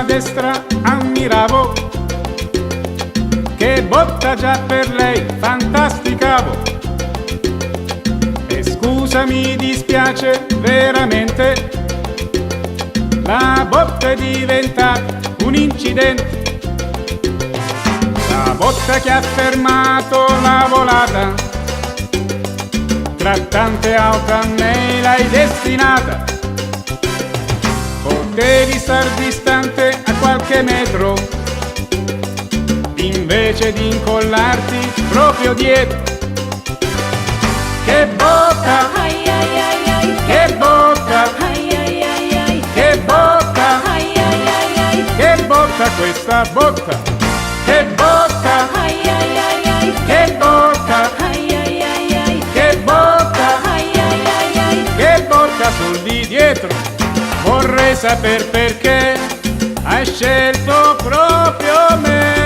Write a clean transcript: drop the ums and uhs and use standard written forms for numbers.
sulla destra ammiravo, che botta già per lei fantasticavo. E scusa, mi dispiace veramente, la botta è diventata un incidente. La botta che ha fermato la volata, tra tante auto a me l'hai destinata. Potevi star distante a qualche metro, invece di incollarti proprio dietro. Che botta, che botta, che botta, che botta questa botta, che botta, che botta, che botta, che botta sul di dietro. Vorrei saper perché hai scelto proprio me.